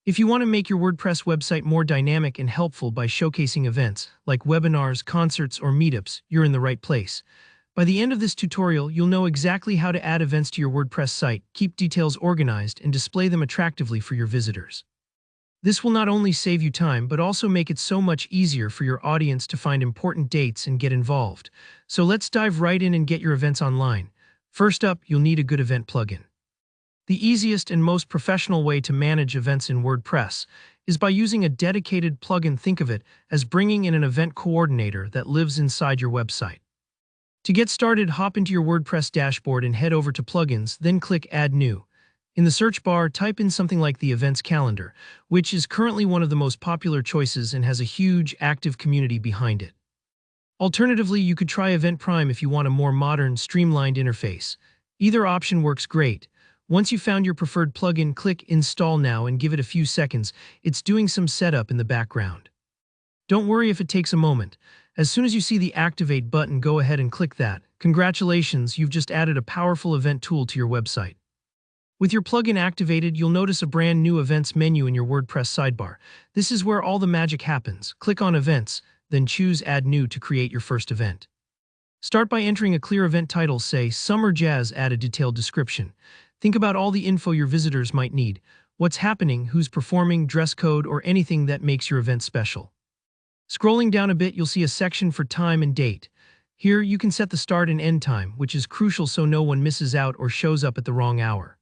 If you want to make your WordPress website more dynamic and helpful by showcasing events, like webinars, concerts, or meetups, you're in the right place. By the end of this tutorial, you'll know exactly how to add events to your WordPress site, keep details organized, and display them attractively for your visitors. This will not only save you time, but also make it so much easier for your audience to find important dates and get involved. So let's dive right in and get your events online. First up, you'll need a good event plugin. The easiest and most professional way to manage events in WordPress is by using a dedicated plugin. Think of it as bringing in an event coordinator that lives inside your website. To get started, hop into your WordPress dashboard and head over to Plugins, then click Add New. In the search bar, type in something like the Events Calendar, which is currently one of the most popular choices and has a huge, active community behind it. Alternatively, you could try Event Prime if you want a more modern, streamlined interface. Either option works great. Once you've found your preferred plugin, click Install Now and give it a few seconds. It's doing some setup in the background. Don't worry if it takes a moment. As soon as you see the Activate button, go ahead and click that. Congratulations, you've just added a powerful event tool to your website. With your plugin activated, you'll notice a brand new Events menu in your WordPress sidebar. This is where all the magic happens. Click on Events, then choose Add New to create your first event. Start by entering a clear event title, say Summer Jazz. Add a detailed description. Think about all the info your visitors might need, what's happening, who's performing, dress code, or anything that makes your event special. Scrolling down a bit, you'll see a section for time and date. Here, you can set the start and end time, which is crucial so no one misses out or shows up at the wrong hour.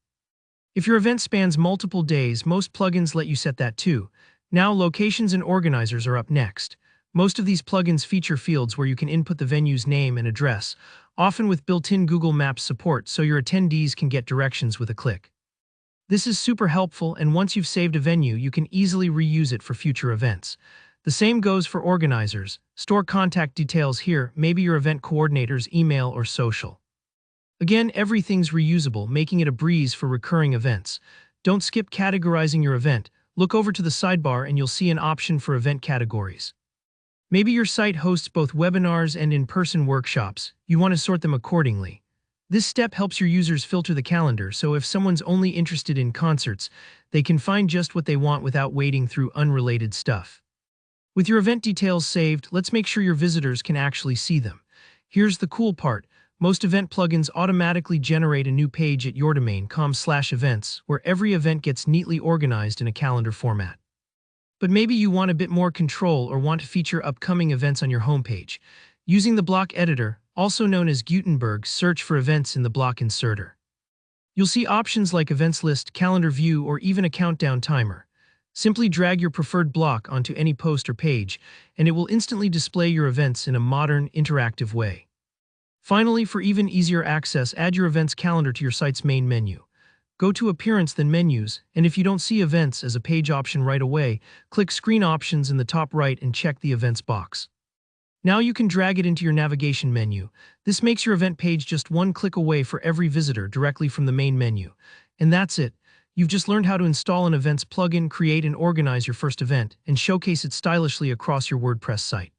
If your event spans multiple days, most plugins let you set that too. Now, locations and organizers are up next. Most of these plugins feature fields where you can input the venue's name and address, often with built-in Google Maps support, so your attendees can get directions with a click. This is super helpful, and once you've saved a venue, you can easily reuse it for future events. The same goes for organizers. Store contact details here, maybe your event coordinator's email or social. Again, everything's reusable, making it a breeze for recurring events. Don't skip categorizing your event. Look over to the sidebar and you'll see an option for event categories. Maybe your site hosts both webinars and in-person workshops. You want to sort them accordingly. This step helps your users filter the calendar, so if someone's only interested in concerts, they can find just what they want without wading through unrelated stuff. With your event details saved, let's make sure your visitors can actually see them. Here's the cool part. Most event plugins automatically generate a new page at yourdomain.com/events, where every event gets neatly organized in a calendar format. But maybe you want a bit more control or want to feature upcoming events on your homepage. Using the block editor, also known as Gutenberg, search for events in the block inserter. You'll see options like Events List, Calendar View, or even a countdown timer. Simply drag your preferred block onto any post or page, and it will instantly display your events in a modern, interactive way. Finally, for even easier access, add your events calendar to your site's main menu. Go to Appearance, then Menus, and if you don't see Events as a page option right away, click Screen Options in the top right and check the Events box. Now you can drag it into your navigation menu. This makes your event page just one click away for every visitor directly from the main menu. And that's it. You've just learned how to install an Events plugin, create and organize your first event, and showcase it stylishly across your WordPress site.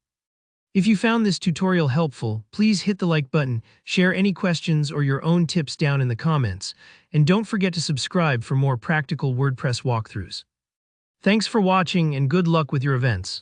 If you found this tutorial helpful, please hit the like button, share any questions or your own tips down in the comments, and don't forget to subscribe for more practical WordPress walkthroughs. Thanks for watching and good luck with your events.